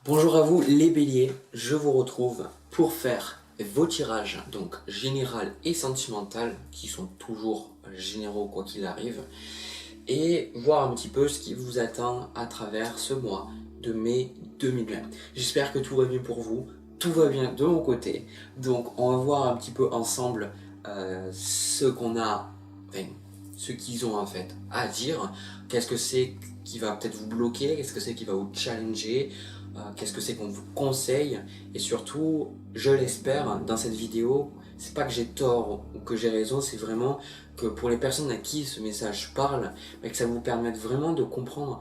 Bonjour à vous les béliers, je vous retrouve pour faire vos tirages, donc général et sentimental, qui sont toujours généraux quoi qu'il arrive, et voir un petit peu ce qui vous attend à travers ce mois de mai 2020. J'espère que tout va bien pour vous, tout va bien de mon côté, donc on va voir un petit peu ensemble ce qu'on a, enfin, ce qu'ils ont en fait à dire, qu'est-ce que c'est qui va peut-être vous bloquer, qu'est-ce que c'est qui va vous challenger, qu'est-ce que c'est qu'on vous conseille, et surtout, je l'espère, dans cette vidéo, c'est pas que j'ai tort ou que j'ai raison, c'est vraiment que pour les personnes à qui ce message parle, que ça vous permette vraiment de comprendre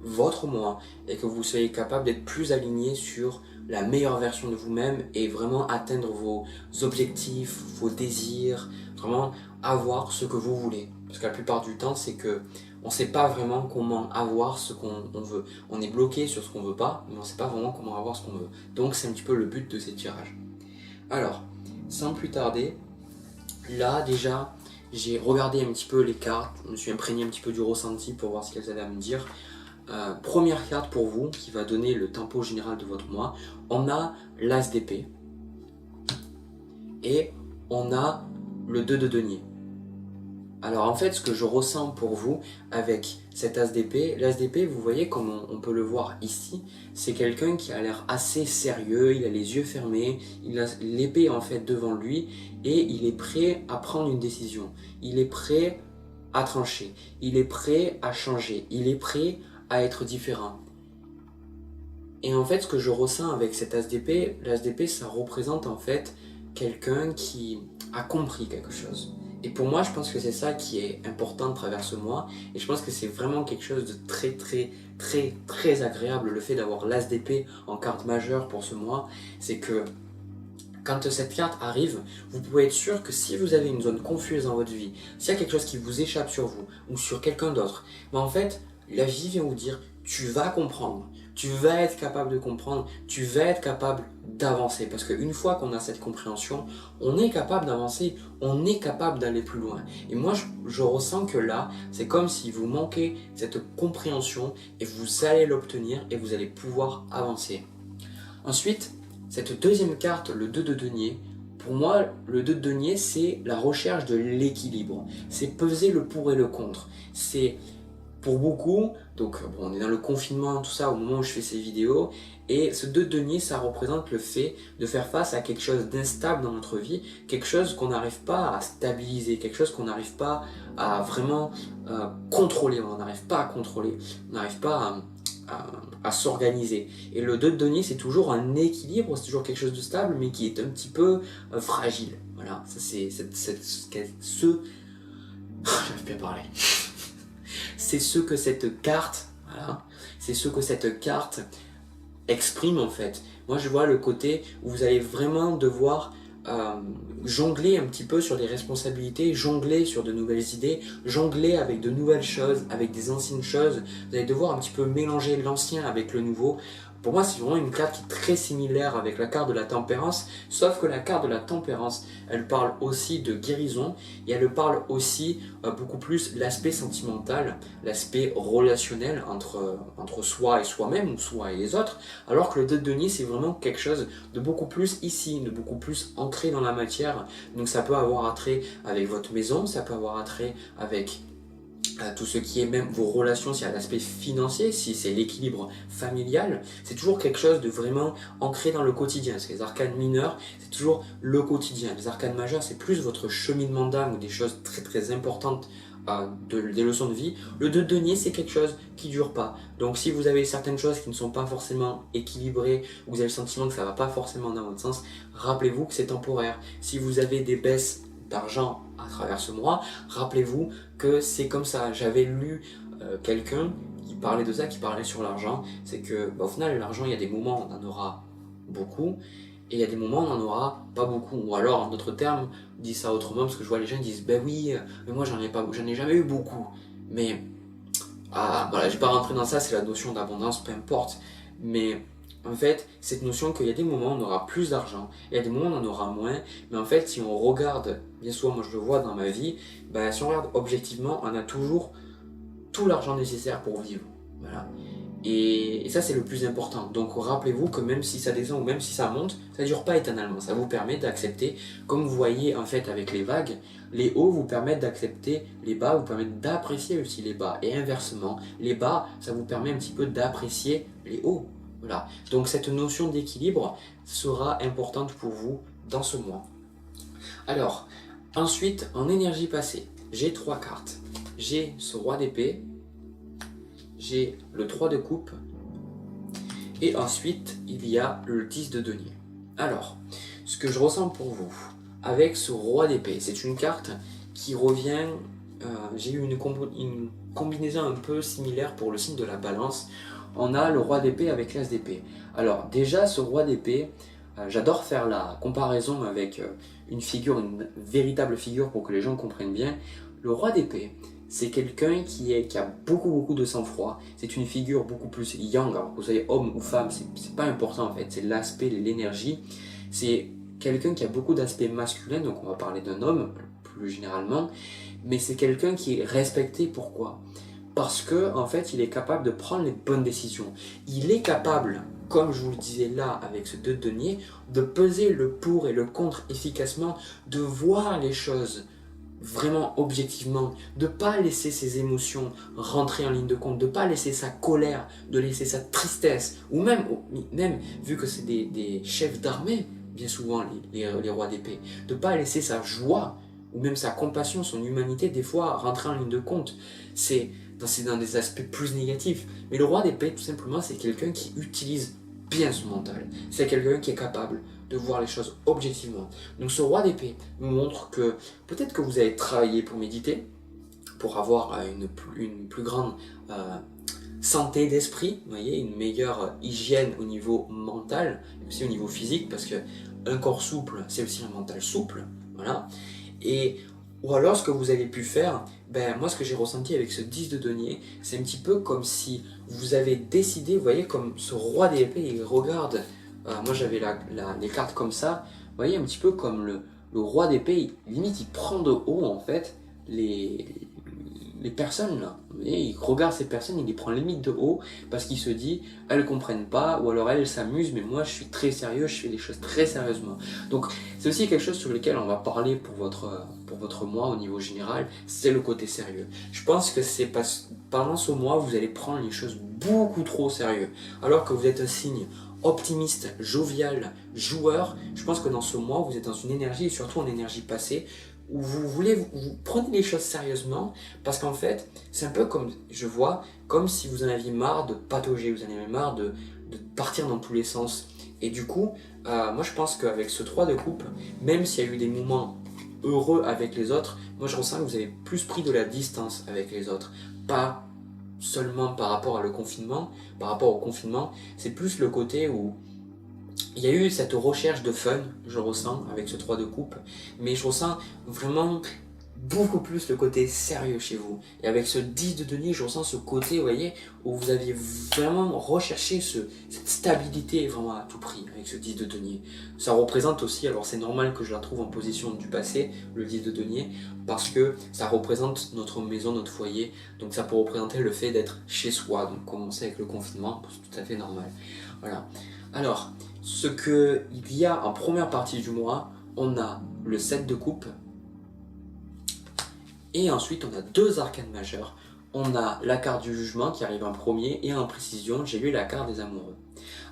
votre moi et que vous soyez capable d'être plus aligné sur la meilleure version de vous-même et vraiment atteindre vos objectifs, vos désirs, vraiment avoir ce que vous voulez. Parce que la plupart du temps, c'est que on ne sait pas vraiment comment avoir ce qu'on veut. On est bloqué sur ce qu'on veut pas, mais on ne sait pas vraiment comment avoir ce qu'on veut. Donc c'est un petit peu le but de ces tirages. Alors, sans plus tarder, là déjà, j'ai regardé un petit peu les cartes, je me suis imprégné un petit peu du ressenti pour voir ce qu'elles avaient à me dire. Première carte pour vous, qui va donner le tempo général de votre mois, on a l'As d'épée et on a le 2 de denier. Alors en fait, ce que je ressens pour vous avec cet As d'épée, l'As d'épée, vous voyez comme on peut le voir ici, c'est quelqu'un qui a l'air assez sérieux, il a les yeux fermés, il a l'épée en fait devant lui et il est prêt à prendre une décision. Il est prêt à trancher, il est prêt à changer, il est prêt à être différent. Et en fait, ce que je ressens avec cet As d'épée, l'As d'épée, ça représente en fait quelqu'un qui a compris quelque chose. Et pour moi, je pense que c'est ça qui est important à travers ce mois. Et je pense que c'est vraiment quelque chose de très agréable, le fait d'avoir l'As d'épée en carte majeure pour ce mois. C'est que quand cette carte arrive, vous pouvez être sûr que si vous avez une zone confuse dans votre vie, s'il y a quelque chose qui vous échappe sur vous ou sur quelqu'un d'autre, en fait, la vie vient vous dire, tu vas comprendre, tu vas être capable de comprendre, tu vas être capable d'avancer. Parce qu'une fois qu'on a cette compréhension, on est capable d'avancer, on est capable d'aller plus loin. Et moi, je ressens que là, c'est comme si vous manquez cette compréhension et vous allez l'obtenir et vous allez pouvoir avancer. Ensuite, cette deuxième carte, le 2 de denier, pour moi, le 2 de denier, c'est la recherche de l'équilibre. C'est peser le pour et le contre. C'est pour beaucoup, donc bon, on est dans le confinement, tout ça, au moment où je fais ces vidéos, et ce 2 de denier, ça représente le fait de faire face à quelque chose d'instable dans notre vie, quelque chose qu'on n'arrive pas à stabiliser, quelque chose qu'on n'arrive pas à vraiment contrôler, on n'arrive pas à contrôler, on n'arrive pas à s'organiser. Et le 2 de denier, c'est toujours un équilibre, c'est toujours quelque chose de stable, mais qui est un petit peu fragile. Voilà, ça c'est j'arrive plus à parler. C'est ce que cette carte, voilà, c'est ce que cette carte exprime en fait. Moi je vois le côté où vous allez vraiment devoir jongler un petit peu sur des responsabilités, jongler sur de nouvelles idées, jongler avec de nouvelles choses, avec des anciennes choses. Vous allez devoir un petit peu mélanger l'ancien avec le nouveau. Pour moi, c'est vraiment une carte qui est très similaire avec la carte de la tempérance, sauf que la carte de la tempérance, elle parle aussi de guérison et elle parle aussi beaucoup plus l'aspect sentimental, l'aspect relationnel entre soi et soi-même, ou soi et les autres, alors que le 2 de denier, c'est vraiment quelque chose de beaucoup plus ici, de beaucoup plus ancré dans la matière. Donc ça peut avoir attrait avec votre maison, ça peut avoir attrait avec tout ce qui est même vos relations, s'il y a l'aspect financier, si c'est l'équilibre familial, c'est toujours quelque chose de vraiment ancré dans le quotidien. Parce que les arcanes mineures, c'est toujours le quotidien. Les arcanes majeures, c'est plus votre cheminement d'âme ou des choses très importantes, des leçons de vie. Le 2 de denier, c'est quelque chose qui ne dure pas. Donc si vous avez certaines choses qui ne sont pas forcément équilibrées, ou vous avez le sentiment que ça ne va pas forcément dans votre sens, rappelez-vous que c'est temporaire. Si vous avez des baisses d'argent à travers ce mois, rappelez-vous que c'est comme ça. J'avais lu quelqu'un qui parlait de ça, qui parlait sur l'argent, c'est que au final l'argent, il y a des moments on en aura beaucoup et il y a des moments on n'en aura pas beaucoup, ou alors en d'autres termes, on dit ça autrement, parce que je vois les gens qui disent ben oui, mais moi j'en ai jamais eu beaucoup, mais voilà, je vais pas rentrer dans ça, c'est la notion d'abondance, peu importe, mais en fait, cette notion qu'il y a des moments où on aura plus d'argent, il y a des moments où on en aura moins, mais en fait, si on regarde, bien souvent, moi je le vois dans ma vie, si on regarde objectivement, on a toujours tout l'argent nécessaire pour vivre. Voilà. Et ça, c'est le plus important. Donc rappelez-vous que même si ça descend ou même si ça monte, ça ne dure pas éternellement. Ça vous permet d'accepter, comme vous voyez en fait avec les vagues, les hauts vous permettent d'accepter les bas, vous permettent d'apprécier aussi les bas. Et inversement, les bas, ça vous permet un petit peu d'apprécier les hauts. Voilà. Donc cette notion d'équilibre sera importante pour vous dans ce mois. Alors, ensuite, en énergie passée, j'ai 3 cartes. J'ai ce roi d'épée, j'ai le 3 de coupe, et ensuite il y a le 10 de denier. Alors, ce que je ressens pour vous, avec ce roi d'épée, c'est une carte qui revient, j'ai eu une combinaison un peu similaire pour le signe de la balance. On a le roi d'épée avec l'as d'épée. Alors déjà, ce roi d'épée, j'adore faire la comparaison avec une figure, une véritable figure pour que les gens comprennent bien. Le roi d'épée, c'est quelqu'un qui a beaucoup de sang-froid. C'est une figure beaucoup plus yang. Alors que vous soyez homme ou femme, c'est pas important en fait. C'est l'aspect, l'énergie. C'est quelqu'un qui a beaucoup d'aspects masculins. Donc on va parler d'un homme plus généralement. Mais c'est quelqu'un qui est respecté. Pourquoi? Parce que en fait, il est capable de prendre les bonnes décisions. Il est capable, comme je vous le disais là avec ce 2 de denier, de peser le pour et le contre efficacement, de voir les choses vraiment objectivement, de ne pas laisser ses émotions rentrer en ligne de compte, de ne pas laisser sa colère, de laisser sa tristesse, ou même vu que c'est des chefs d'armée, bien souvent les rois d'épée, de ne pas laisser sa joie, ou même sa compassion, son humanité, des fois rentrer en ligne de compte. C'est dans des aspects plus négatifs. Mais le roi d'épée, tout simplement, c'est quelqu'un qui utilise bien son mental. C'est quelqu'un qui est capable de voir les choses objectivement. Donc ce roi d'épée nous montre que peut-être que vous avez travaillé pour méditer, pour avoir une plus grande santé d'esprit, vous voyez, une meilleure hygiène au niveau mental, et aussi au niveau physique, parce que un corps souple, c'est aussi un mental souple, voilà. Ou alors ce que vous avez pu faire, moi ce que j'ai ressenti avec ce 10 de denier, c'est un petit peu comme si vous avez décidé, vous voyez, comme ce roi d'épée, il regarde, moi j'avais les cartes comme ça, vous voyez, un petit peu comme le roi d'épée, limite il prend de haut en fait les personnes là. Vous voyez, il regarde ces personnes, il les prend limite de haut parce qu'il se dit elles comprennent pas, ou alors elles s'amusent, mais moi je suis très sérieux, je fais des choses très sérieusement. Donc c'est aussi quelque chose sur lequel on va parler pour votre mois au niveau général, c'est le côté sérieux. Je pense que c'est pendant ce mois vous allez prendre les choses beaucoup trop au sérieux, alors que vous êtes un signe optimiste, jovial, joueur. Je pense que dans ce mois vous êtes dans une énergie, et surtout en énergie passée, où vous prenez les choses sérieusement, parce qu'en fait, c'est un peu comme, je vois, comme si vous en aviez marre de patauger, vous en avez marre de partir dans tous les sens. Et du coup, moi je pense qu'avec ce 3 de coupe, même s'il y a eu des moments heureux avec les autres, moi je ressens que vous avez plus pris de la distance avec les autres. Pas seulement par rapport au confinement, c'est plus le côté où il y a eu cette recherche de fun, je ressens, avec ce 3 de coupe, mais je ressens vraiment beaucoup plus le côté sérieux chez vous. Et avec ce 10 de denier, je ressens ce côté, vous voyez, où vous aviez vraiment recherché cette stabilité vraiment à tout prix, avec ce 10 de denier. Ça représente aussi, alors c'est normal que je la trouve en position du passé, le 10 de denier, parce que ça représente notre maison, notre foyer, donc ça peut représenter le fait d'être chez soi, donc commencer avec le confinement, c'est tout à fait normal. Voilà. Alors, ce qu'il y a en première partie du mois, on a le 7 de coupe, et ensuite on a 2 arcanes majeures. On a la carte du jugement qui arrive en premier, et en précision, j'ai lu la carte des amoureux.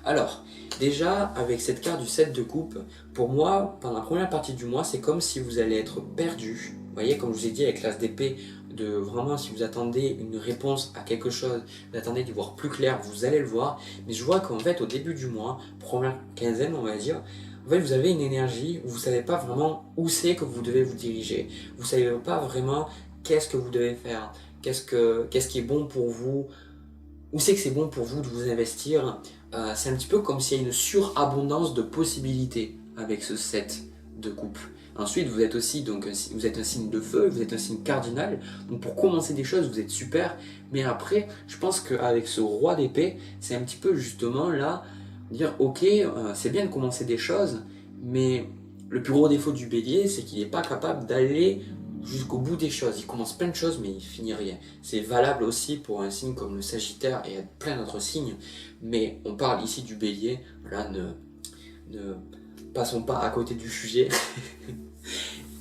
Alors, déjà, avec cette carte du 7 de coupe, pour moi, pendant la première partie du mois, c'est comme si vous allez être perdu. Vous voyez, comme je vous ai dit avec l'as d'épée, de vraiment, si vous attendez une réponse à quelque chose, vous attendez d'y voir plus clair, vous allez le voir. Mais je vois qu'en fait, au début du mois, première quinzaine, on va dire, en fait, vous avez une énergie où vous ne savez pas vraiment où c'est que vous devez vous diriger. Vous ne savez pas vraiment qu'est-ce que vous devez faire, qu'est-ce qui est bon pour vous, où c'est que c'est bon pour vous de vous investir. C'est un petit peu comme s'il y a une surabondance de possibilités avec ce 7 de coupe. Ensuite, vous êtes aussi vous êtes un signe de feu, vous êtes un signe cardinal. Donc pour commencer des choses, vous êtes super. Mais après, je pense qu'avec ce roi d'épée, c'est un petit peu justement là, dire ok, c'est bien de commencer des choses, mais le plus gros défaut du bélier, c'est qu'il n'est pas capable d'aller jusqu'au bout des choses. Il commence plein de choses, mais il finit rien. C'est valable aussi pour un signe comme le Sagittaire et plein d'autres signes. Mais on parle ici du Bélier. Voilà, ne passons pas à côté du sujet.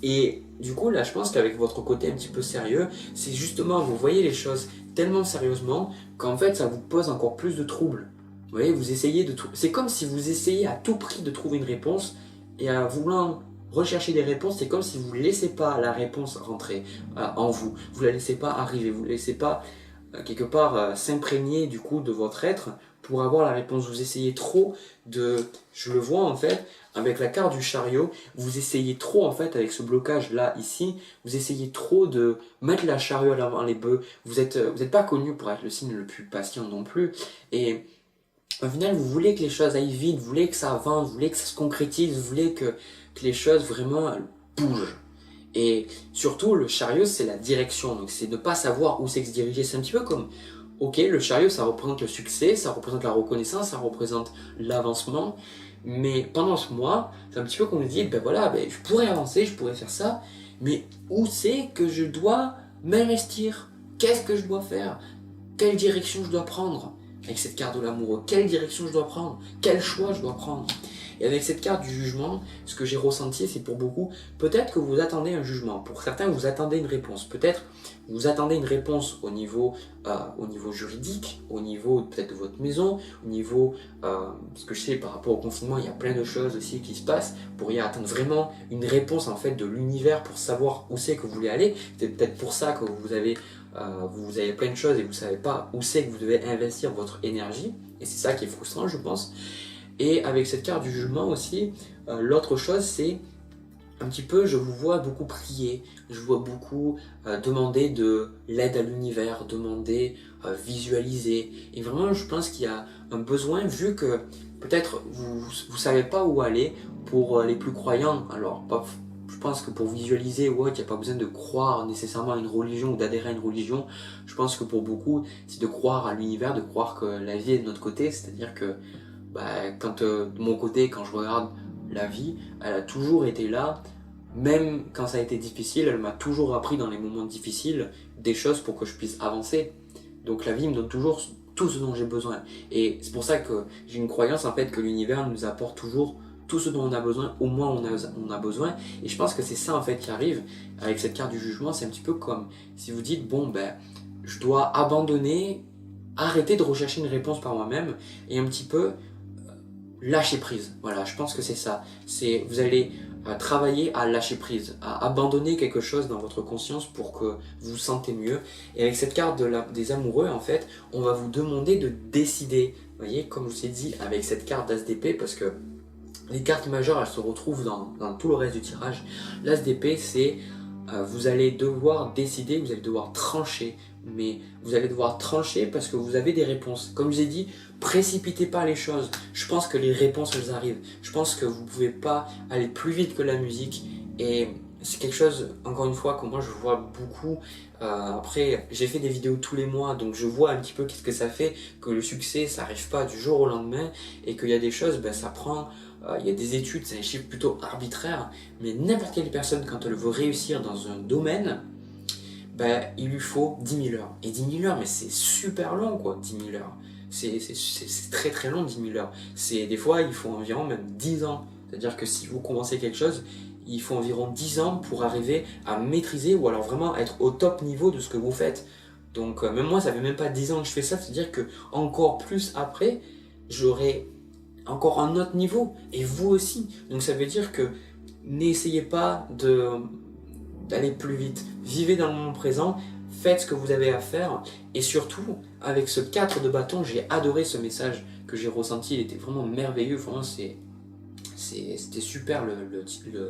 Et du coup, là, je pense qu'avec votre côté un petit peu sérieux, c'est justement, vous voyez les choses tellement sérieusement qu'en fait, ça vous pose encore plus de troubles. Vous voyez, vous essayez de tout. C'est comme si vous essayez à tout prix de trouver une réponse et à vouloir rechercher des réponses, c'est comme si vous ne laissez pas la réponse rentrer en vous. Vous ne la laissez pas arriver, vous ne laissez pas quelque part s'imprégner du coup de votre être pour avoir la réponse. Vous essayez trop de, je le vois en fait, avec la carte du chariot, vous essayez trop en fait avec ce blocage là ici, vous essayez trop de mettre la chariot à l'avant les bœufs. Vous êtes pas connu pour être le signe le plus patient non plus. Et au final, vous voulez que les choses aillent vite, vous voulez que ça avance, vous voulez que ça se concrétise, vous voulez que les choses vraiment bougent. Et surtout, le chariot, c'est la direction. Donc, c'est de ne pas savoir où c'est que se diriger. C'est un petit peu comme, ok, le chariot, ça représente le succès, ça représente la reconnaissance, ça représente l'avancement. Mais pendant ce mois, c'est un petit peu comme vous dites, ben voilà, ben, je pourrais avancer, je pourrais faire ça, mais où c'est que je dois m'investir? Qu'est-ce que je dois faire? Quelle direction je dois prendre? Avec cette carte de l'amoureux, quelle direction je dois prendre? Quel choix je dois prendre? Et avec cette carte du jugement, ce que j'ai ressenti, c'est pour beaucoup, peut-être que vous attendez un jugement. Pour certains, vous attendez une réponse. Peut-être vous attendez une réponse au niveau juridique, au niveau peut-être de votre maison, au niveau, ce que je sais par rapport au confinement, il y a plein de choses aussi qui se passent. Vous pourriez attendre vraiment une réponse en fait de l'univers pour savoir où c'est que vous voulez aller. C'est peut-être pour ça que vous avez plein de choses et vous ne savez pas où c'est que vous devez investir votre énergie. Et c'est ça qui est frustrant, je pense. Et avec cette carte du jugement aussi, l'autre chose c'est un petit peu, je vous vois beaucoup prier, je vois beaucoup demander de l'aide à l'univers, demander, visualiser. Et vraiment, je pense qu'il y a un besoin, vu que peut-être vous ne savez pas où aller pour les plus croyants. Alors, je pense que pour visualiser, ouais, il n'y a pas besoin de croire nécessairement à une religion ou d'adhérer à une religion. Je pense que pour beaucoup, c'est de croire à l'univers, de croire que la vie est de notre côté, c'est-à-dire que quand de mon côté, quand je regarde la vie, elle a toujours été là, même quand ça a été difficile, elle m'a toujours appris dans les moments difficiles des choses pour que je puisse avancer. Donc la vie me donne toujours tout ce dont j'ai besoin. Et c'est pour ça que j'ai une croyance en fait que l'univers nous apporte toujours tout ce dont on a besoin, au moins on a besoin. Et je pense que c'est ça en fait qui arrive avec cette carte du jugement. C'est un petit peu comme si vous dites, bon je dois abandonner, arrêter de rechercher une réponse par moi-même et un petit peu lâcher prise. Voilà, je pense que c'est ça. Vous allez travailler à lâcher prise, à abandonner quelque chose dans votre conscience pour que vous vous sentez mieux. Et avec cette carte des amoureux, en fait, on va vous demander de décider. Vous voyez, comme je vous ai dit, avec cette carte d'As-d'épée, parce que les cartes majeures, elles se retrouvent dans tout le reste du tirage. L'As d'épée, c'est vous allez devoir décider, vous allez devoir trancher. Mais vous allez devoir trancher parce que vous avez des réponses. Comme je vous ai dit, précipitez pas les choses. Je pense que les réponses, elles arrivent. Je pense que vous ne pouvez pas aller plus vite que la musique. Et c'est quelque chose, encore une fois, que moi je vois beaucoup. Après, j'ai fait des vidéos tous les mois, donc je vois un petit peu qu'est-ce que ça fait, que le succès, ça n'arrive pas du jour au lendemain. Et qu'il y a des choses, ça prend... il y a des études, c'est un chiffre plutôt arbitraire. Mais n'importe quelle personne, quand elle veut réussir dans un domaine... il lui faut 10 000 heures. Et 10 000 heures, mais c'est super long, quoi, 10 000 heures. C'est très très long, 10 000 heures. Des fois, il faut environ même 10 ans. C'est-à-dire que si vous commencez quelque chose, il faut environ 10 ans pour arriver à maîtriser ou alors vraiment être au top niveau de ce que vous faites. Donc, même moi, ça fait même pas 10 ans que je fais ça. C'est-à-dire que encore plus après, j'aurai encore un autre niveau. Et vous aussi. Donc, ça veut dire que n'essayez pas d'aller plus vite. Vivez dans le moment présent, faites ce que vous avez à faire et surtout, avec ce 4 de bâton, j'ai adoré ce message que j'ai ressenti, il était vraiment merveilleux, vraiment c'était super le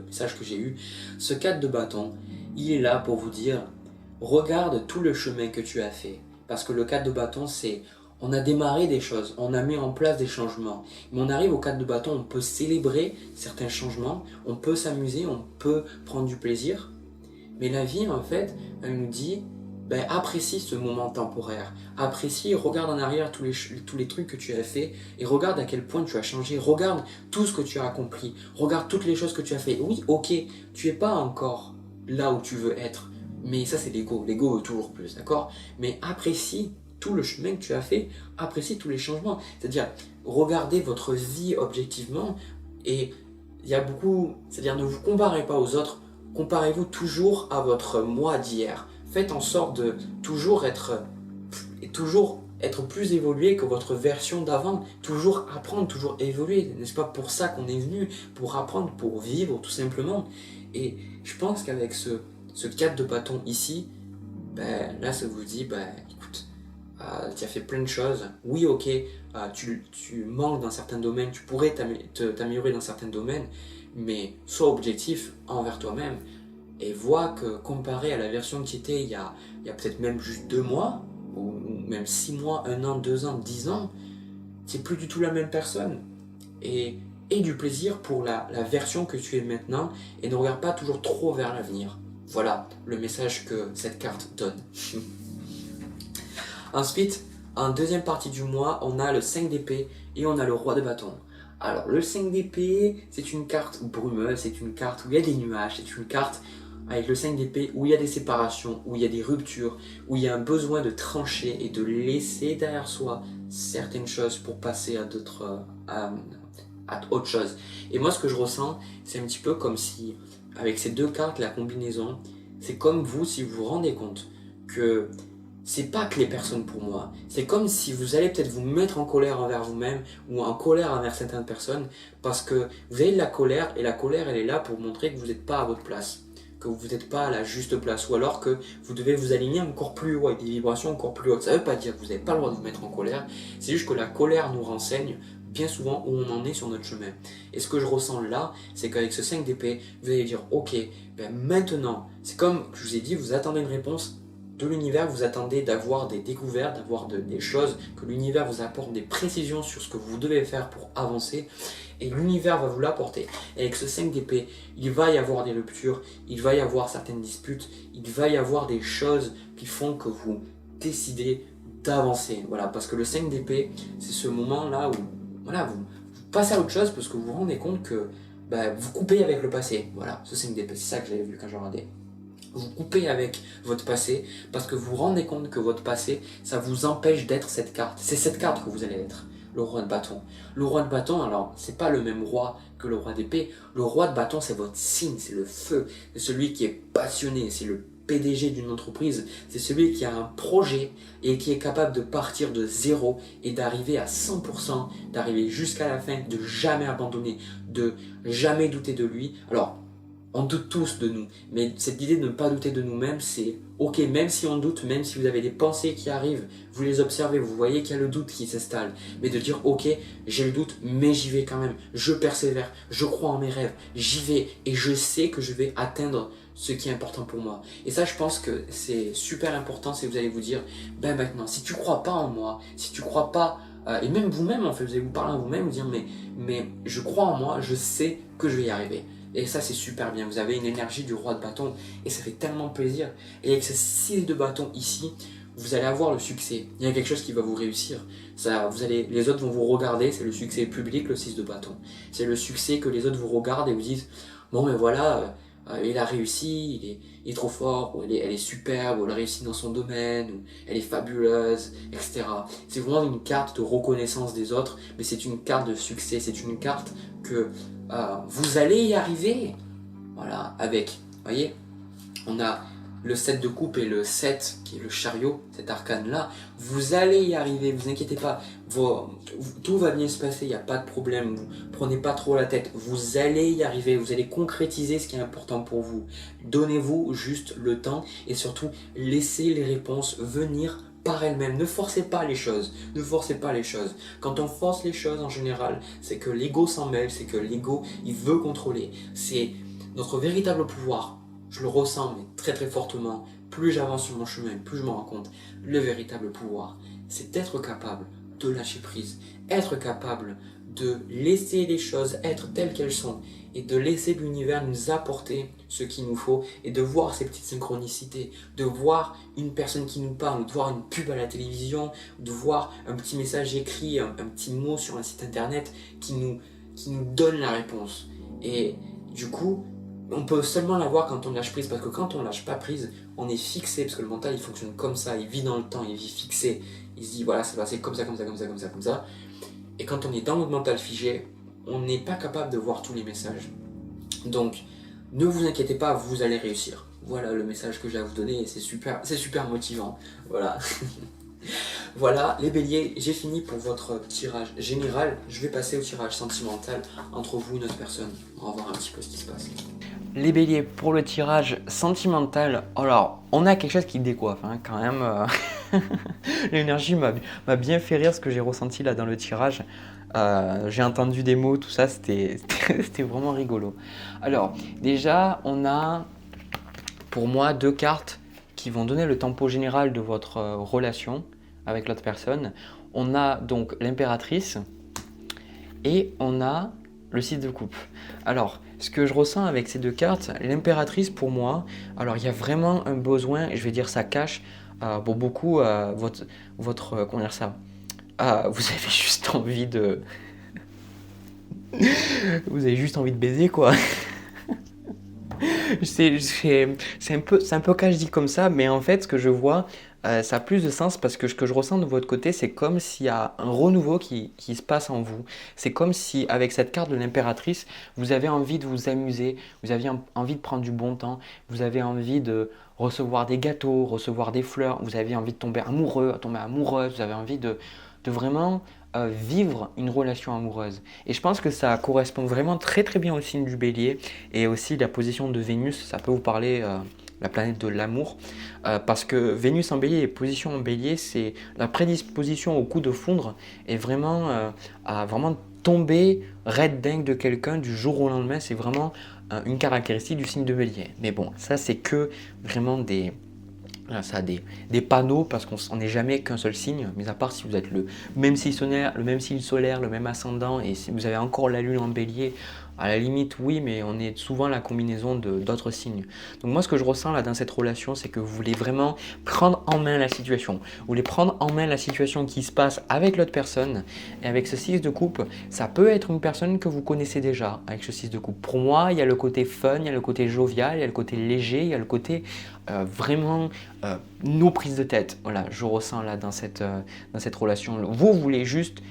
message que j'ai eu. Ce 4 de bâton, il est là pour vous dire, regarde tout le chemin que tu as fait. Parce que le 4 de bâton, c'est, on a démarré des choses, on a mis en place des changements. Mais on arrive au 4 de bâton, on peut célébrer certains changements, on peut s'amuser, on peut prendre du plaisir. Mais la vie, en fait, elle nous dit, apprécie ce moment temporaire. Apprécie, regarde en arrière tous les trucs que tu as fait et regarde à quel point tu as changé. Regarde tout ce que tu as accompli. Regarde toutes les choses que tu as fait. Oui, ok, tu n'es pas encore là où tu veux être. Mais ça, c'est l'ego. L'ego veut toujours plus, d'accord? Mais apprécie tout le chemin que tu as fait, apprécie tous les changements. C'est-à-dire, regardez votre vie objectivement et il y a beaucoup... C'est-à-dire, ne vous comparez pas aux autres, comparez-vous toujours à votre moi d'hier. Faites en sorte de toujours être plus évolué que votre version d'avant, toujours apprendre, toujours évoluer. N'est-ce pas pour ça qu'on est venu? Pour apprendre, pour vivre tout simplement. Et je pense qu'avec ce 4 de bâton ici, ben, là ça vous dit, ben, écoute, tu as fait plein de choses. Oui, ok, tu manques dans certains domaines, tu pourrais t'améliorer dans certains domaines, mais sois objectif envers toi-même et vois que comparé à la version que tu étais il y a peut-être même juste 2 mois, ou même 6 mois, 1 an, 2 ans, 10 ans, c'est plus du tout la même personne. Et aie du plaisir pour la version que tu es maintenant et ne regarde pas toujours trop vers l'avenir. Voilà le message que cette carte donne. Ensuite, en deuxième partie du mois, on a le 5 d'épée et on a le roi de bâton. Alors, le 5 d'épée, c'est une carte brumeuse, c'est une carte où il y a des nuages, c'est une carte avec le 5 d'épée où il y a des séparations, où il y a des ruptures, où il y a un besoin de trancher et de laisser derrière soi certaines choses pour passer à autre chose. Et moi, ce que je ressens, c'est un petit peu comme si, avec ces deux cartes, la combinaison, c'est comme vous, si vous vous rendez compte que c'est pas que les personnes pour moi. C'est comme si vous allez peut-être vous mettre en colère envers vous-même ou en colère envers certaines personnes parce que vous avez de la colère et la colère, elle est là pour montrer que vous n'êtes pas à votre place, que vous n'êtes pas à la juste place ou alors que vous devez vous aligner encore plus haut avec des vibrations encore plus hautes. Ça ne veut pas dire que vous n'avez pas le droit de vous mettre en colère, c'est juste que la colère nous renseigne bien souvent où on en est sur notre chemin. Et ce que je ressens là, c'est qu'avec ce 5 d'épée, vous allez dire ok, ben maintenant, c'est comme je vous ai dit, vous attendez une réponse de l'univers, vous attendez d'avoir des découvertes, d'avoir des choses, que l'univers vous apporte des précisions sur ce que vous devez faire pour avancer, et l'univers va vous l'apporter. Et avec ce 5 d'épée, il va y avoir des ruptures, il va y avoir certaines disputes, il va y avoir des choses qui font que vous décidez d'avancer. Voilà, parce que le 5 d'épée, c'est ce moment-là où voilà, vous passez à autre chose parce que vous vous rendez compte que vous coupez avec le passé. Voilà, ce 5 d'épée, c'est ça que j'avais vu quand j'ai regardé. Vous coupez avec votre passé parce que vous vous rendez compte que votre passé, ça vous empêche d'être cette carte. C'est cette carte que vous allez être, le roi de bâton. Le roi de bâton, alors, c'est pas le même roi que le roi d'épée. Le roi de bâton, c'est votre signe, c'est le feu. C'est celui qui est passionné, c'est le PDG d'une entreprise. C'est celui qui a un projet et qui est capable de partir de zéro et d'arriver à 100%, d'arriver jusqu'à la fin, de jamais abandonner, de jamais douter de lui. Alors, on doute tous de nous, mais cette idée de ne pas douter de nous-mêmes, c'est ok, même si on doute, même si vous avez des pensées qui arrivent, vous les observez, vous voyez qu'il y a le doute qui s'installe, mais de dire ok, j'ai le doute, mais j'y vais quand même, je persévère, je crois en mes rêves, j'y vais et je sais que je vais atteindre ce qui est important pour moi. Et ça, je pense que c'est super important, c'est que vous allez vous dire, ben maintenant, si tu crois pas en moi, si tu crois pas, et même vous-même en fait, vous allez vous parler à vous-même, vous dire mais je crois en moi, je sais que je vais y arriver. Et ça, c'est super bien. Vous avez une énergie du roi de bâton et ça fait tellement plaisir. Et avec ce 6 de bâton ici, vous allez avoir le succès. Il y a quelque chose qui va vous réussir. Ça, les autres vont vous regarder. C'est le succès public, le 6 de bâton. C'est le succès que les autres vous regardent et vous disent bon, mais voilà, il a réussi, il est trop fort, ou elle est superbe, ou elle a réussi dans son domaine, ou elle est fabuleuse, etc. C'est vraiment une carte de reconnaissance des autres, mais c'est une carte de succès. C'est une carte que vous allez y arriver. Voilà, avec, vous voyez, on a le 7 de coupe et le 7 qui est le chariot, cet arcane-là. Vous allez y arriver, vous inquiétez pas, tout va bien se passer, il n'y a pas de problème, vous prenez pas trop la tête, vous allez y arriver, vous allez concrétiser ce qui est important pour vous. Donnez-vous juste le temps et surtout laissez les réponses venir par elles-mêmes. Ne forcez pas les choses, ne forcez pas les choses. Quand on force les choses en général, c'est que l'ego s'en mêle, c'est que l'ego il veut contrôler. C'est notre véritable pouvoir. Je le ressens mais très très fortement. Plus j'avance sur mon chemin, plus je me rends compte. Le véritable pouvoir, c'est d'être capable de lâcher prise, être capable de laisser les choses être telles qu'elles sont et de laisser l'univers nous apporter ce qu'il nous faut et de voir ces petites synchronicités, de voir une personne qui nous parle, de voir une pub à la télévision, de voir un petit message écrit, un petit mot sur un site internet qui nous donne la réponse. Et du coup, on peut seulement l'avoir quand on lâche prise, parce que quand on lâche pas prise, on est fixé, parce que le mental il fonctionne comme ça, il vit dans le temps, il vit fixé, il se dit voilà, ça va passer comme ça, comme ça, comme ça, comme ça, comme ça. Et quand on est dans notre mental figé, on n'est pas capable de voir tous les messages. Donc, ne vous inquiétez pas, vous allez réussir. Voilà le message que j'ai à vous donner, et c'est super motivant. Voilà. Voilà, les béliers, j'ai fini pour votre tirage général. Je vais passer au tirage sentimental entre vous et notre personne. On va voir un petit peu ce qui se passe. Les béliers, pour le tirage sentimental, alors, on a quelque chose qui décoiffe, hein, quand même. L'énergie m'a bien fait rire ce que j'ai ressenti là dans le tirage. J'ai entendu des mots, tout ça, c'était vraiment rigolo. Alors, déjà, on a, pour moi, 2 cartes qui vont donner le tempo général de votre relation avec l'autre personne. On a donc l'impératrice et on a le 6 de coupe. Alors, ce que je ressens avec ces 2 cartes, l'impératrice pour moi, alors il y a vraiment un besoin, et je vais dire ça cache, pour beaucoup, comment dire ça, vous avez juste envie de... vous avez juste envie de baiser, quoi. C'est un peu cash dit comme ça, mais en fait, ce que je vois, ça a plus de sens parce que ce que je ressens de votre côté, c'est comme s'il y a un renouveau qui se passe en vous. C'est comme si, avec cette carte de l'impératrice, vous avez envie de vous amuser, vous avez envie de prendre du bon temps, vous avez envie de recevoir des gâteaux, recevoir des fleurs, vous avez envie de tomber amoureux, tomber amoureuse, vous avez envie de vraiment vivre une relation amoureuse. Et je pense que ça correspond vraiment très très bien au signe du bélier et aussi la position de Vénus, ça peut vous parler, la planète de l'amour, parce que Vénus en bélier et position en bélier, c'est la prédisposition au coup de foudre et vraiment à vraiment tomber red dingue de quelqu'un du jour au lendemain, c'est vraiment une caractéristique du signe de bélier. Mais bon, ça c'est que vraiment ça a des panneaux parce qu'on n'est jamais qu'un seul signe, mis à part si vous êtes le même signe solaire, le même ascendant et si vous avez encore la lune en bélier, à la limite oui, mais on est souvent la combinaison d'autres signes. Donc moi ce que je ressens là dans cette relation, c'est que vous voulez vraiment prendre en main la situation. Vous voulez prendre en main la situation qui se passe avec l'autre personne et avec ce 6 de coupe, ça peut être une personne que vous connaissez déjà avec ce 6 de coupe. Pour moi, il y a le côté fun, il y a le côté jovial, il y a le côté léger, il y a le côté vraiment nos prises de tête. Voilà, je ressens là dans cette relation. Vous voulez juste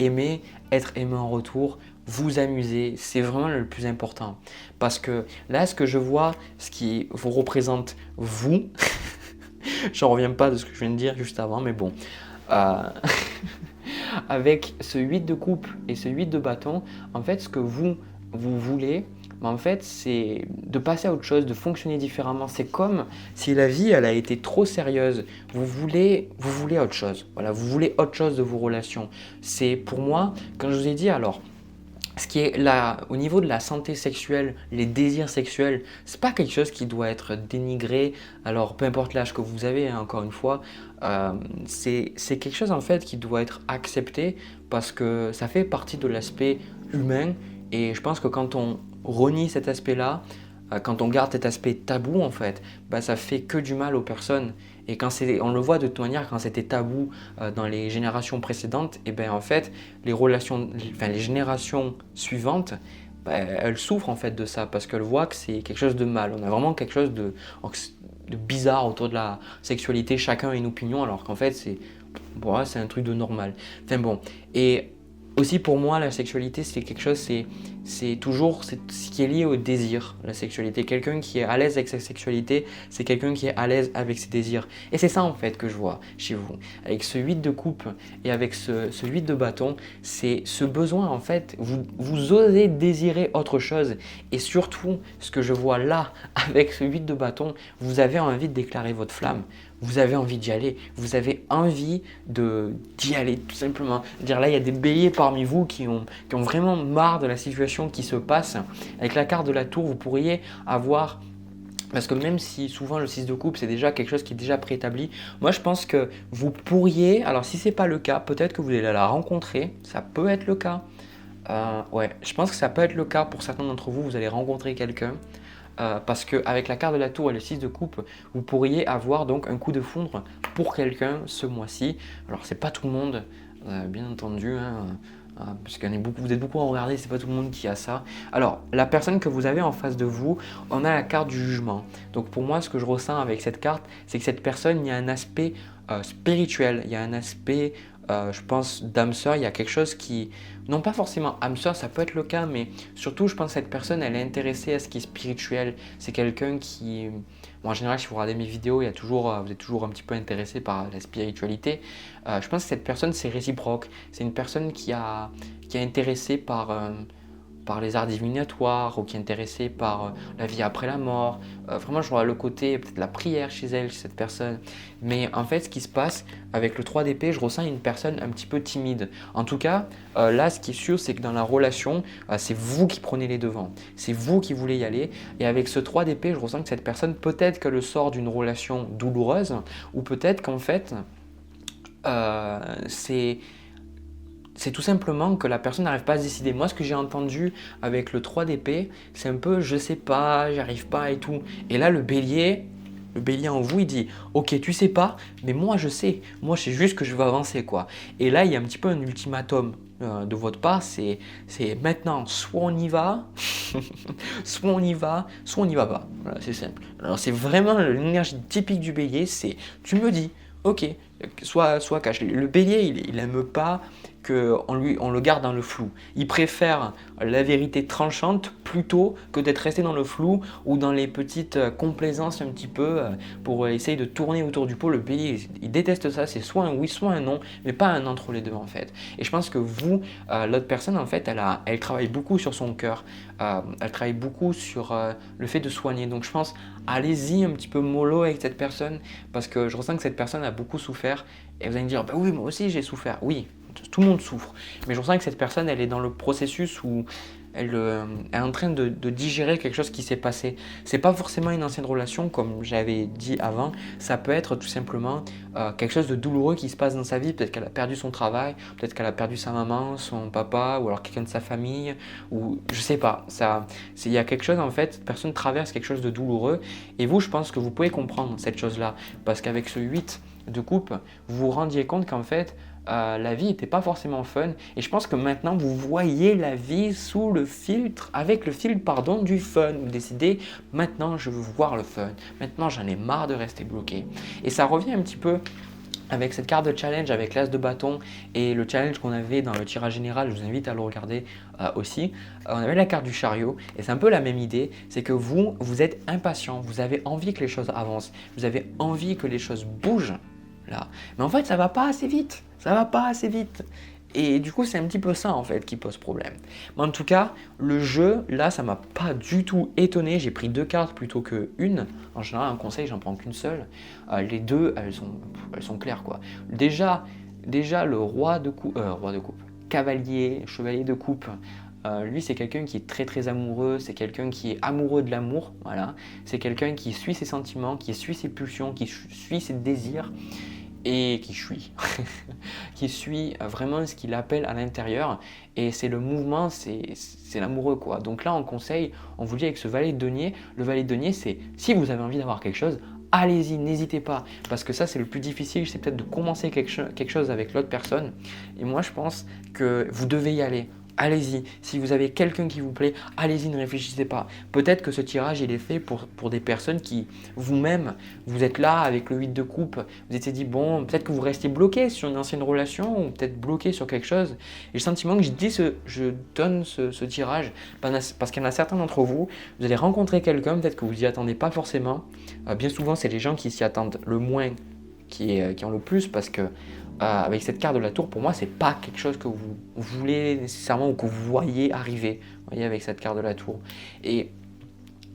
aimer, être aimé en retour, vous amuser, c'est vraiment le plus important. Parce que là, ce que je vois, ce qui vous représente vous, j'en reviens pas de ce que je viens de dire juste avant, mais bon. Avec ce 8 de coupe et ce 8 de bâton, en fait, ce que vous voulez, en fait, c'est de passer à autre chose, de fonctionner différemment. C'est comme si la vie, elle a été trop sérieuse. Vous voulez autre chose. Voilà, vous voulez autre chose de vos relations. C'est pour moi, quand je vous ai dit, alors, ce qui est là, au niveau de la santé sexuelle, les désirs sexuels, c'est pas quelque chose qui doit être dénigré. Alors, peu importe l'âge que vous avez, hein, encore une fois, c'est quelque chose en fait qui doit être accepté parce que ça fait partie de l'aspect humain. Et je pense que quand on renie cet aspect-là, quand on garde cet aspect tabou en fait, ça fait que du mal aux personnes. Et on le voit de toute manière, quand c'était tabou dans les générations précédentes, et en fait, les générations suivantes, elles souffrent en fait de ça parce qu'elles voient que c'est quelque chose de mal. On a vraiment quelque chose de bizarre autour de la sexualité. Chacun a une opinion alors qu'en fait, c'est un truc de normal. Enfin bon, et aussi pour moi, la sexualité, c'est quelque chose, c'est toujours ce qui est lié au désir, la sexualité. Quelqu'un qui est à l'aise avec sa sexualité, c'est quelqu'un qui est à l'aise avec ses désirs. Et c'est ça en fait que je vois chez vous. Avec ce 8 de coupe et avec ce 8 de bâton, c'est ce besoin en fait, vous osez désirer autre chose. Et surtout, ce que je vois là, avec ce 8 de bâton, vous avez envie de déclarer votre flamme. Vous avez envie d'y aller, vous avez envie d'y aller tout simplement. Dire là, il y a des béliers parmi vous qui ont vraiment marre de la situation qui se passe. Avec la carte de la tour, vous pourriez avoir, parce que même si souvent le 6 de coupe c'est déjà quelque chose qui est déjà préétabli, moi je pense que vous pourriez, alors si ce n'est pas le cas, peut-être que vous allez la rencontrer, ça peut être le cas. Ouais, je pense que ça peut être le cas pour certains d'entre vous, vous allez rencontrer quelqu'un. Parce qu'avec la carte de la tour et le 6 de coupe, vous pourriez avoir donc un coup de foudre pour quelqu'un ce mois-ci. Alors c'est pas tout le monde, bien entendu, hein, parce que vous êtes beaucoup à regarder, c'est pas tout le monde qui a ça. Alors, la personne que vous avez en face de vous, on a la carte du jugement. Donc pour moi, ce que je ressens avec cette carte, c'est que cette personne, il y a un aspect spirituel, il y a un aspect, je pense, d'âme sœur, il y a quelque chose qui, non pas forcément âme sœur, ça peut être le cas, mais surtout, je pense que cette personne, elle est intéressée à ce qui est spirituel. C'est quelqu'un qui, bon, en général, si vous regardez mes vidéos, vous êtes toujours un petit peu intéressé par la spiritualité. Je pense que cette personne, c'est réciproque. C'est une personne qui est intéressée par les arts divinatoires ou qui est intéressée par la vie après la mort. Vraiment, je vois le côté peut-être la prière chez elle, chez cette personne. Mais en fait, ce qui se passe avec le 3 d'épée, je ressens une personne un petit peu timide. En tout cas, là, ce qui est sûr, c'est que dans la relation, c'est vous qui prenez les devants. C'est vous qui voulez y aller. Et avec ce 3 d'épée, je ressens que cette personne, peut-être qu'elle sort d'une relation douloureuse ou peut-être qu'en fait, c'est tout simplement que la personne n'arrive pas à se décider. Moi, ce que j'ai entendu avec le 3 d'épée, c'est un peu je sais pas, j'arrive pas et tout. Et là, le bélier en vous, il dit ok, tu sais pas, mais moi je sais. Moi, je sais juste que je veux avancer, quoi. Et là, il y a un petit peu un ultimatum de votre part. C'est maintenant, soit on y va, soit on y va, soit on n'y va pas. Voilà, c'est simple. Alors, c'est vraiment l'énergie typique du bélier. C'est tu me dis ok, soit cache. Le bélier, il aime pas qu'on le garde dans le flou. Il préfère la vérité tranchante plutôt que d'être resté dans le flou ou dans les petites complaisances un petit peu pour essayer de tourner autour du pot. Le bélier, il déteste ça, c'est soit un oui, soit un non, mais pas un entre les deux en fait. Et je pense que vous, l'autre personne en fait, elle travaille beaucoup sur son cœur, elle travaille beaucoup sur le fait de soigner. Donc je pense, allez-y un petit peu mollo avec cette personne parce que je ressens que cette personne a beaucoup souffert et vous allez me dire, bah oui, moi aussi j'ai souffert. Oui, tout le monde souffre. Mais je ressens que cette personne, elle est dans le processus où elle est en train de digérer quelque chose qui s'est passé. C'est pas forcément une ancienne relation, comme j'avais dit avant. Ça peut être tout simplement quelque chose de douloureux qui se passe dans sa vie. Peut-être qu'elle a perdu son travail, peut-être qu'elle a perdu sa maman, son papa, ou alors quelqu'un de sa famille, ou je sais pas. Il y a quelque chose en fait, cette personne traverse quelque chose de douloureux. Et vous, je pense que vous pouvez comprendre cette chose-là. Parce qu'avec ce 8 de coupe, vous vous rendiez compte qu'en fait, la vie n'était pas forcément fun et je pense que maintenant vous voyez la vie sous le filtre, avec le filtre pardon, du fun. Vous décidez maintenant je veux voir le fun, maintenant j'en ai marre de rester bloqué. Et ça revient un petit peu avec cette carte de challenge avec l'as de bâton et le challenge qu'on avait dans le tirage général, je vous invite à le regarder aussi. On avait la carte du chariot et c'est un peu la même idée, c'est que vous êtes impatient, vous avez envie que les choses avancent, vous avez envie que les choses bougent là. Mais en fait ça va pas assez vite, ça va pas assez vite. Et du coup, c'est un petit peu ça en fait qui pose problème. Mais en tout cas, le jeu, là, ça m'a pas du tout étonné. J'ai pris 2 cartes plutôt qu'une. En général, un conseil, j'en prends qu'une seule. Les deux, elles sont claires quoi. Déjà le roi de coupe, cavalier, chevalier de coupe. Lui, c'est quelqu'un qui est très très amoureux. C'est quelqu'un qui est amoureux de l'amour. Voilà. C'est quelqu'un qui suit ses sentiments, qui suit ses pulsions, qui suit ses désirs. Et qui suit vraiment ce qu'il appelle à l'intérieur. Et c'est le mouvement, c'est l'amoureux quoi. Donc là, en conseil, on vous dit avec ce valet de denier, le valet de denier, c'est si vous avez envie d'avoir quelque chose, allez-y, n'hésitez pas. Parce que ça, c'est le plus difficile, c'est peut-être de commencer quelque chose avec l'autre personne. Et moi, je pense que vous devez y aller. Allez-y, si vous avez quelqu'un qui vous plaît, allez-y, ne réfléchissez pas. Peut-être que ce tirage, il est fait pour des personnes qui, vous-même, vous êtes là avec le 8 de coupe, vous étiez dit, bon, peut-être que vous restez bloqué sur une ancienne relation ou peut-être bloqué sur quelque chose. Et le sentiment que je donne ce tirage, parce qu'il y en a certains d'entre vous, vous allez rencontrer quelqu'un, peut-être que vous n'y attendez pas forcément. Bien souvent, c'est les gens qui s'y attendent le moins qui ont le plus parce que avec cette carte de la tour, pour moi, c'est pas quelque chose que vous voulez nécessairement ou que vous voyez arriver, vous voyez, avec cette carte de la tour. Et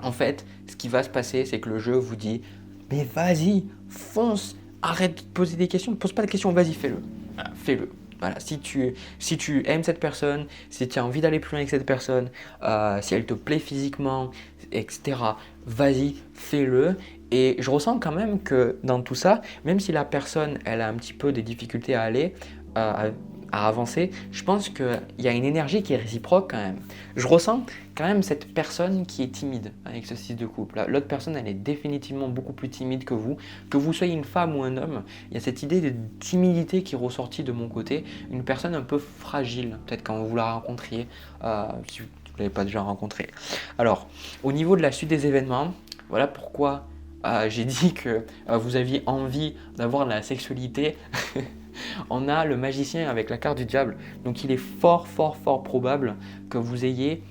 en fait, ce qui va se passer, c'est que le jeu vous dit « Mais vas-y, fonce, arrête de te poser des questions, ne pose pas de questions, vas-y, fais-le. Voilà, fais-le. » Voilà, si tu aimes cette personne, si tu as envie d'aller plus loin avec cette personne, si elle te plaît physiquement, etc., vas-y, fais-le. Et je ressens quand même que dans tout ça, même si la personne elle a un petit peu des difficultés à aller, à avancer, je pense qu'il y a une énergie qui est réciproque quand même. Je ressens quand même cette personne qui est timide avec ce 6 de coupe. L'autre personne, elle est définitivement beaucoup plus timide que vous soyez une femme ou un homme. Il y a cette idée de timidité qui est ressortie de mon côté, une personne un peu fragile, peut-être quand vous la rencontriez, si vous ne l'avez pas déjà rencontrée. Alors, au niveau de la suite des événements, voilà pourquoi j'ai dit que vous aviez envie d'avoir de la sexualité. On a le magicien avec la carte du diable. Donc il est fort, fort, fort probable que vous ayez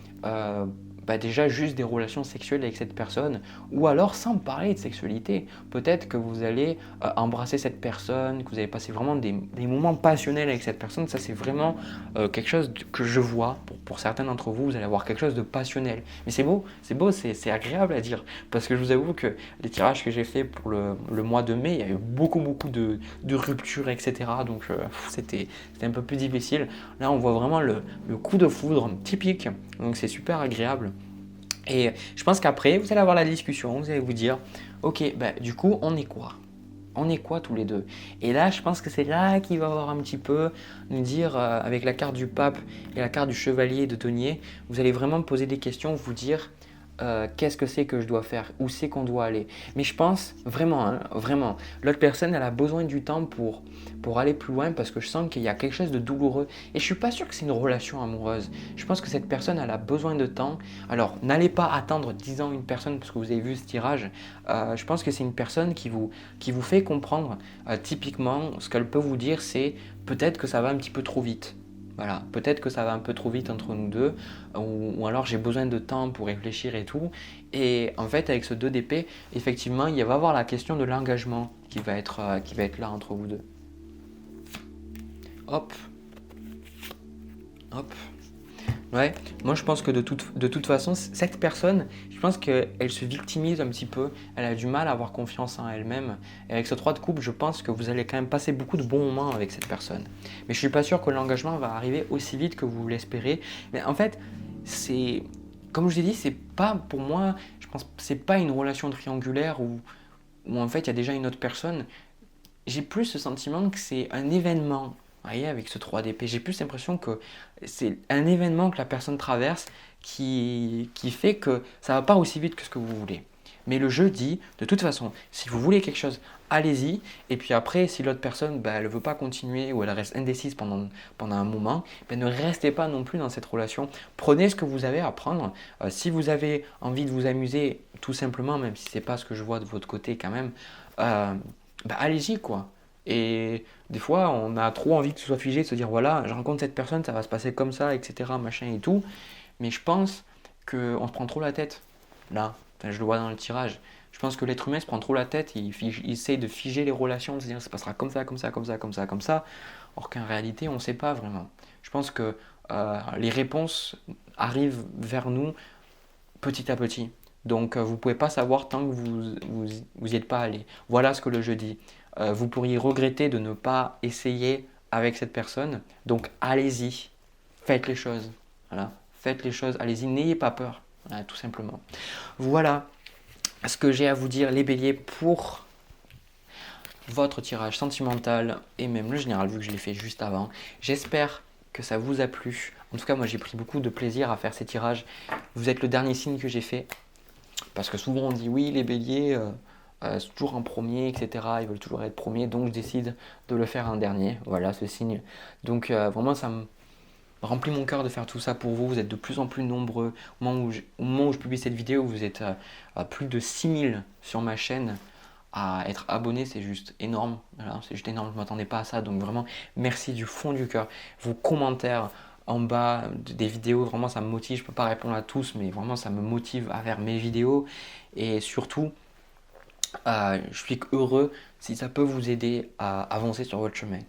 déjà juste des relations sexuelles avec cette personne, ou alors sans parler de sexualité. Peut-être que vous allez embrasser cette personne, que vous allez passer vraiment des moments passionnels avec cette personne. Ça, c'est vraiment quelque chose que je vois. Pour certains d'entre vous, vous allez avoir quelque chose de passionnel. Mais c'est beau, c'est agréable à dire. Parce que je vous avoue que les tirages que j'ai fait pour le mois de mai, il y a eu beaucoup, beaucoup de ruptures, etc. Donc c'était un peu plus difficile. Là, on voit vraiment le coup de foudre typique. Donc c'est super agréable. Et je pense qu'après, vous allez avoir la discussion, vous allez vous dire, ok, du coup, on est quoi? On est quoi tous les deux? Et là, je pense que c'est là qu'il va avoir un petit peu nous dire, avec la carte du pape et la carte du chevalier de denier, vous allez vraiment poser des questions, vous dire, qu'est-ce que c'est que je dois faire, où c'est qu'on doit aller. Mais je pense vraiment, hein, vraiment, l'autre personne, elle a besoin du temps pour aller plus loin parce que je sens qu'il y a quelque chose de douloureux. Et je suis pas sûr que c'est une relation amoureuse. Je pense que cette personne, elle a besoin de temps. Alors, n'allez pas attendre 10 ans une personne parce que vous avez vu ce tirage. Je pense que c'est une personne qui vous fait comprendre, typiquement, ce qu'elle peut vous dire, c'est peut-être que ça va un petit peu trop vite. Voilà, peut-être que ça va un peu trop vite entre nous deux, ou alors j'ai besoin de temps pour réfléchir et tout. Et en fait, avec ce 2 d'épée, effectivement, il va y avoir la question de l'engagement qui va être là entre vous deux. Hop, hop. Ouais, moi je pense que de toute façon, cette personne, je pense qu'elle se victimise un petit peu, elle a du mal à avoir confiance en elle-même. Et avec ce 3 de coupe, je pense que vous allez quand même passer beaucoup de bons moments avec cette personne. Mais je suis pas sûr que l'engagement va arriver aussi vite que vous l'espérez. Mais en fait, c'est, comme je l'ai dit, c'est pas pour moi, je pense, c'est pas une relation triangulaire où en fait il y a déjà une autre personne. J'ai plus ce sentiment que c'est un événement. Vous voyez, avec ce 3 d'épée, j'ai plus l'impression que c'est un événement que la personne traverse qui fait que ça va pas aussi vite que ce que vous voulez. Mais le jeu dit, de toute façon, si vous voulez quelque chose, allez-y. Et puis après, si l'autre personne, elle ne veut pas continuer ou elle reste indécise pendant un moment, ne restez pas non plus dans cette relation. Prenez ce que vous avez à prendre. Si vous avez envie de vous amuser, tout simplement, même si ce n'est pas ce que je vois de votre côté quand même, allez-y quoi. Et des fois, on a trop envie que ce soit figé, de se dire voilà, je rencontre cette personne, ça va se passer comme ça, etc. Machin et tout. Mais je pense qu'on se prend trop la tête. Là, enfin, je le vois dans le tirage. Je pense que l'être humain se prend trop la tête, il essaye de figer les relations, de se dire ça passera comme ça, comme ça, comme ça, comme ça, comme ça. Or qu'en réalité, on ne sait pas vraiment. Je pense que les réponses arrivent vers nous petit à petit. Donc vous ne pouvez pas savoir tant que vous n'y êtes pas allé. Voilà ce que le jeu dit. Vous pourriez regretter de ne pas essayer avec cette personne. Donc allez-y, faites les choses. Voilà, faites les choses, allez-y, n'ayez pas peur. Voilà, tout simplement. Voilà ce que j'ai à vous dire, les béliers, pour votre tirage sentimental et même le général, vu que je l'ai fait juste avant. J'espère que ça vous a plu. En tout cas, moi j'ai pris beaucoup de plaisir à faire ces tirages. Vous êtes le dernier signe que j'ai fait. Parce que souvent on dit oui, les béliers, c'est toujours en premier, etc. Ils veulent toujours être premiers, donc je décide de le faire en dernier. Voilà ce signe. Donc vraiment, ça me remplit mon cœur de faire tout ça pour vous. Vous êtes de plus en plus nombreux. Au moment où je publie cette vidéo, vous êtes à plus de 6000 sur ma chaîne à être abonné, c'est juste énorme. Voilà, c'est juste énorme, je ne m'attendais pas à ça. Donc vraiment, merci du fond du cœur. Vos commentaires en bas des vidéos, vraiment ça me motive. Je ne peux pas répondre à tous, mais vraiment ça me motive à faire mes vidéos. Et surtout, je suis heureux si ça peut vous aider à avancer sur votre chemin.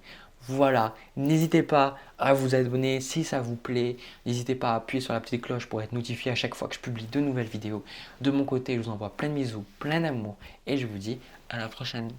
Voilà, n'hésitez pas à vous abonner si ça vous plaît. N'hésitez pas à appuyer sur la petite cloche pour être notifié à chaque fois que je publie de nouvelles vidéos. De mon côté, je vous envoie plein de bisous, plein d'amour et je vous dis à la prochaine.